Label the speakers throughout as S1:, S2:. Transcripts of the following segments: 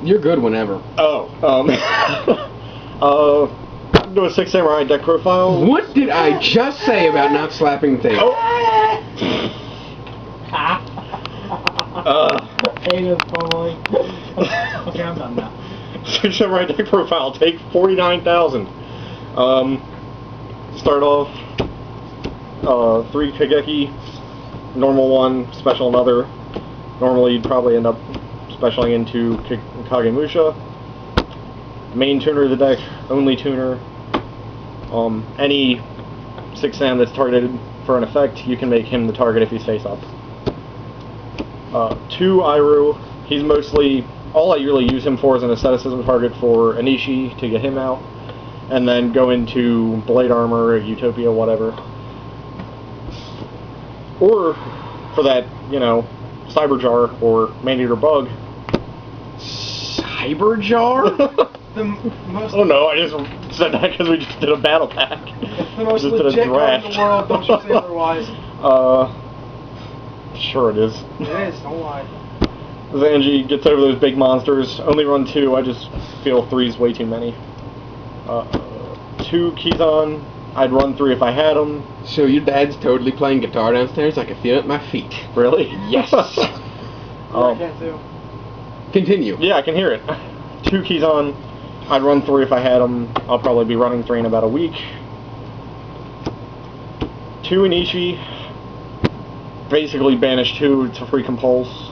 S1: You're good whenever.
S2: Oh, do a 6 Samurai deck profile.
S1: What did I just say about not slapping the table?
S3: Anus pummeling. Okay, I'm done now.
S2: 6 Samurai deck profile. Take 49,000. Start off 3 Kageki, normal 1, special another. Normally you'd probably end up specialing into Kagemusha. Main tuner of the deck, only tuner. Any 6 Sam that's targeted for an effect, you can make him the target if he's face up. 2 Iru, he's mostly, all I really use him for is an asceticism target for Anishi to get him out, and then go into Blade Armor, Utopia, whatever. Or, for that, you know, Cyberjar or Maneater Bug.
S1: Cyberjar?
S2: Oh no, I just said that because we just did a battle pack.
S3: It's the most legit card in the world, don't you say otherwise.
S2: Sure it is.
S3: It is, don't lie.
S2: Zanji gets over those big monsters. Only run 2, I just feel 3's way too many. 2 Kizan, I'd run 3 if I had them.
S1: So your dad's totally playing guitar downstairs? I can feel it at my feet.
S2: Really?
S1: Yes.
S3: I can't too.
S1: Continue.
S2: Yeah, I can hear it. 2 Kizan, I'd run 3 if I had them. I'll probably be running 3 in about a week. 2 Inishi, basically banish 2 to free compulse.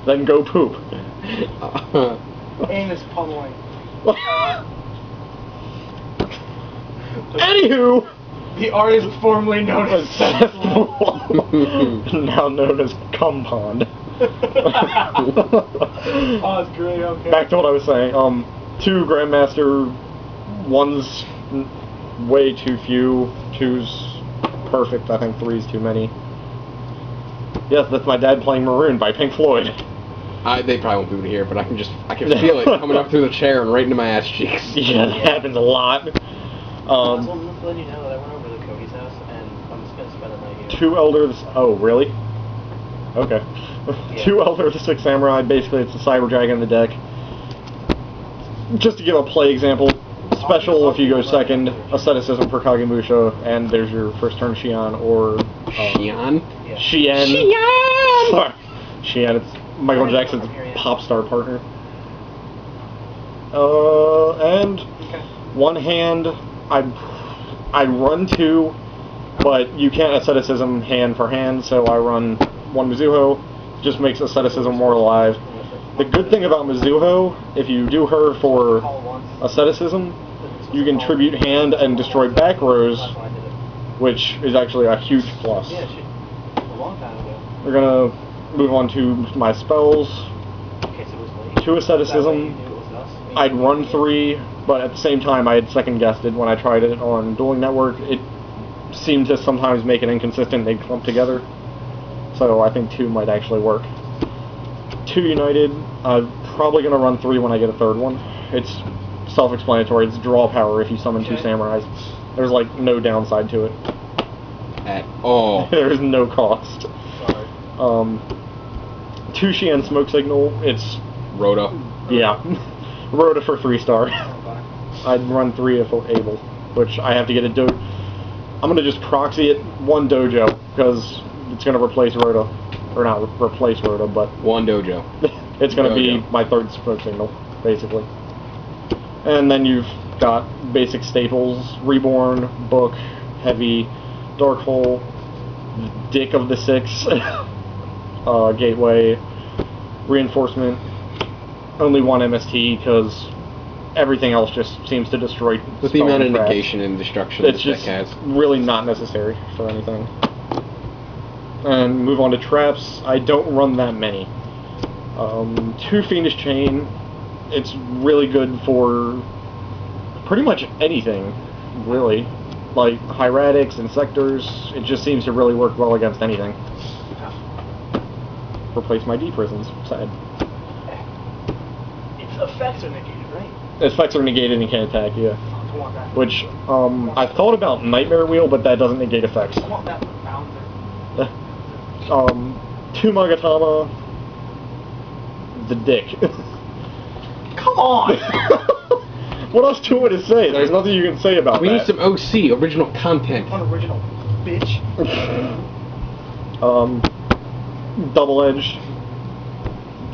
S2: Then go poop.
S3: Anus pummeling.
S2: Anywho,
S3: The artist formerly known as
S2: now known as Cum Pond.
S3: Oh, it's great, okay.
S2: Back to what I was saying. 2 Grandmaster, 1's way too few, 2's perfect, I think 3's too many. Yes, that's my dad playing Maroon by Pink Floyd.
S1: They probably won't be able to hear, but I can feel it coming up through the chair and right into my ass cheeks.
S2: Yeah, that happens a lot.
S4: I was to let you know that I went over to Cody's house and I'm just gonna spend the night here.
S2: 2 Elders. Oh, really? Okay.
S4: Yeah.
S2: 2 Elder of the 6 Samurai. Basically, it's a Cyber Dragon in the deck. Just to give a play example, special if you go second, asceticism for Kagemusha, and there's your first turn shi-en or
S1: shi-en?
S4: Yeah.
S2: shi-en.
S1: Shi-en!
S2: Sorry. shi-en. It's Michael Jackson's pop star partner. And one hand, I run 2, but you can't asceticism hand for hand, so I run 1 Mizuho. Just makes asceticism more alive. The good thing about Mizuho, if you do her for asceticism, you can tribute hand and destroy back rows, which is actually a huge plus.
S4: Yeah, shit. A long time ago.
S2: We're gonna move on to my spells.
S4: Okay, so it was late.
S2: 2 asceticism. I'd run 3, but at the same time I had second guessed it when I tried it on Dueling Network. It seemed to sometimes make it inconsistent, they'd clump together. So I think 2 might actually work. 2 United, I'm probably going to run 3 when I get a 3rd one. It's self-explanatory, it's draw power if you summon 2 Samurais. There's like no downside to it.
S1: At all.
S2: There's no cost.
S4: Sorry.
S2: 2 shi-en Smoke Signal, it's...
S1: Rhoda.
S2: Yeah. Rhoda for 3-star. I'd run 3 if able, which I have to get a dojo. I'm going to just proxy it 1 dojo, because it's going to replace Rhoda. Or not replace Rhoda, but...
S1: 1 dojo.
S2: It's going to be my 3rd Smoke Signal, basically. And then you've got basic staples, Reborn, Book, Heavy, Dark Hole, Dick of the 6, Gateway, Reinforcement, only 1 MST, because everything else just seems to destroy.
S1: With the amount of negation and destruction
S2: it's
S1: this deck
S2: just
S1: has.
S2: really not necessary for anything. And move on to traps. I don't run that many. 2 Fiendish Chain. It's really good for pretty much anything, really. Like Hieratics, Insectors. It just seems to really work well against anything. Replace my D-Prisons. Sad.
S4: Its effects are negated, right?
S2: Effects are negated and you can't attack, yeah.
S4: I want that.
S2: Which, I thought about Nightmare Wheel, but that doesn't negate effects.
S3: I want that for Bowser.
S2: 2 Magatama, the dick.
S3: Come on!
S2: What else do you want to say? There's nothing you can say about
S1: We
S2: that.
S1: need some OC, original content.
S3: Unoriginal, bitch.
S2: Double-edged.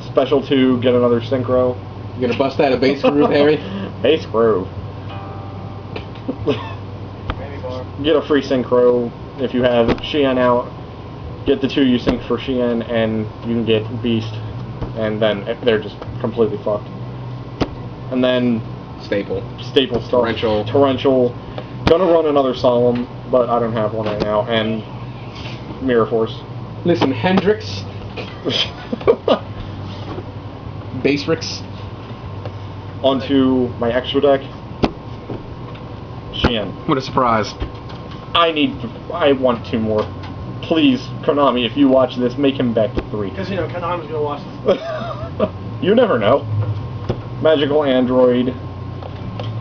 S2: Special 2, get another synchro.
S1: You gonna bust out a base groove, Harry?
S2: Base groove.
S4: Maybe more.
S2: Get a free synchro if you have shi-en out. Get the 2 you sync for shi-en, and you can get Beast, and then they're just completely fucked. And then
S1: Staple.
S2: stuff.
S1: Torrential.
S2: Gonna run another Solemn, but I don't have one right now. And Mirror Force.
S1: Listen, Hendrix. Baserix.
S2: Onto my extra deck. shi-en.
S1: What a surprise.
S2: I want 2 more. Please, Konami, if you watch this, make him back to 3.
S3: Because, Konami's gonna watch this.
S2: You never know. Magical Android.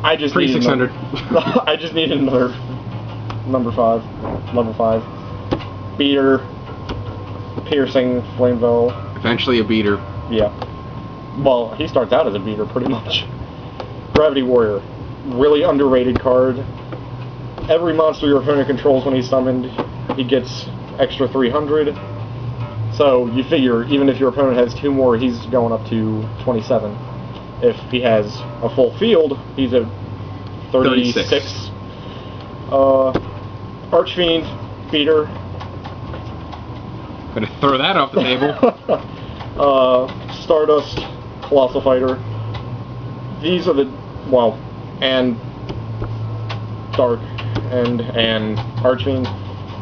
S2: I just
S1: Free
S2: need
S1: 600.
S2: I just need another level 5. Beater. Piercing, Flame Veil.
S1: Eventually a beater.
S2: Yeah. Well, he starts out as a beater, pretty much. Gravity Warrior. Really underrated card. Every monster your opponent controls when he's summoned, he gets extra 300. So you figure, even if your opponent has 2 more, he's going up to 27. If he has a full field, he's at 36. Archfiend, Beater.
S1: Gonna throw that off the table.
S2: Stardust, Colossal Fighter. These are the, well, and Dark and Archfiend.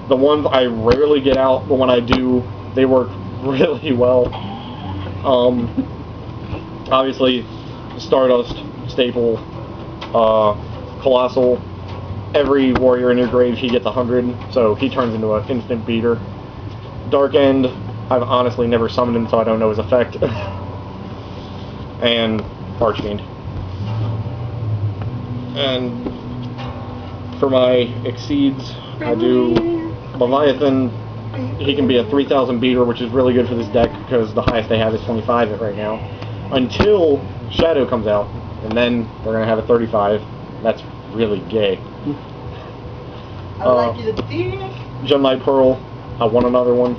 S2: The ones I rarely get out, but when I do, they work really well. Obviously, Stardust, Staple, Colossal. Every warrior in your grave, he gets 100, so he turns into an instant beater. Dark End, I've honestly never summoned him, so I don't know his effect. And Archfiend. And for my Exceeds, I do Leviathan. He can be a 3,000 beater, which is really good for this deck because the highest they have is 25 right now. Until Shadow comes out, and then they're going to have a 35. That's really gay.
S3: I like you to dick.
S2: Gemini Pearl, I want another one.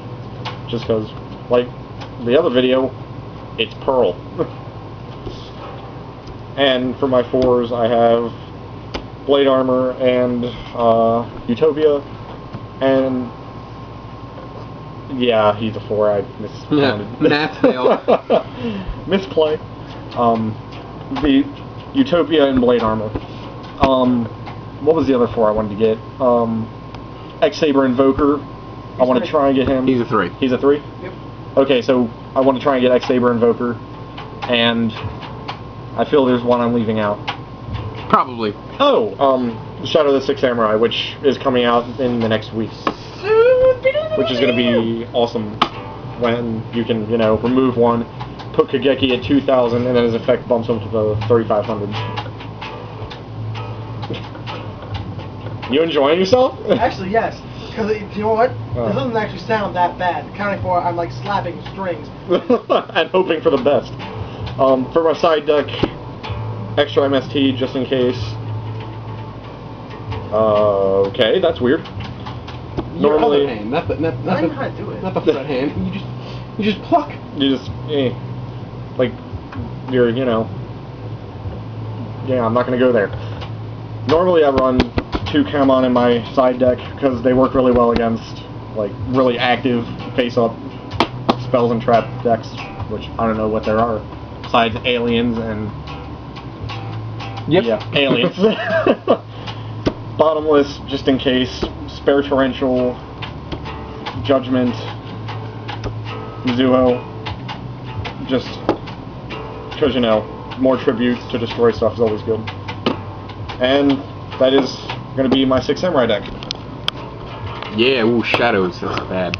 S2: Just because, like the other video, it's Pearl. And for my 4s, I have Blade Armor and Utopia. And yeah, he's a 4. I miscounted.
S1: Math fail.
S2: Misplay. The Utopia and Blade Armor. What was the other 4 I wanted to get? X-Saber Invoker. I want to try and get him.
S1: He's a 3.
S2: He's a 3?
S3: Yep.
S2: Okay, so I want to try and get X-Saber Invoker. And I feel there's one I'm leaving out.
S1: Probably.
S2: Oh, Shadow of the Six Samurai, which is coming out in the next week. Which is going to be awesome when you can, remove one, put Kageki at 2,000, and then his effect bumps him to the 3,500. You enjoying yourself?
S3: Actually, yes. Because, you know what?
S2: Oh.
S3: This doesn't actually sound that bad. Accounting for I'm like slapping strings.
S2: And hoping for the best. For my side deck, extra MST just in case. Okay, that's weird.
S1: Your
S2: Normally,
S1: other hand, not the
S3: I don't know how to do it.
S1: not the front hand. You just pluck.
S2: you just, like, you're, yeah, I'm not gonna go there. Normally I run 2 Kamon in my side deck because they work really well against, like, really active face-up spells and trap decks, which I don't know what there are, besides aliens and...
S1: Yep.
S2: Yeah, aliens. Bottomless, just in case. Spare Torrential, Judgment, Mizuho, just because, more tribute to destroy stuff is always good. And that is going to be my 6 Samurai deck.
S1: Yeah, ooh, shadows, that's bad.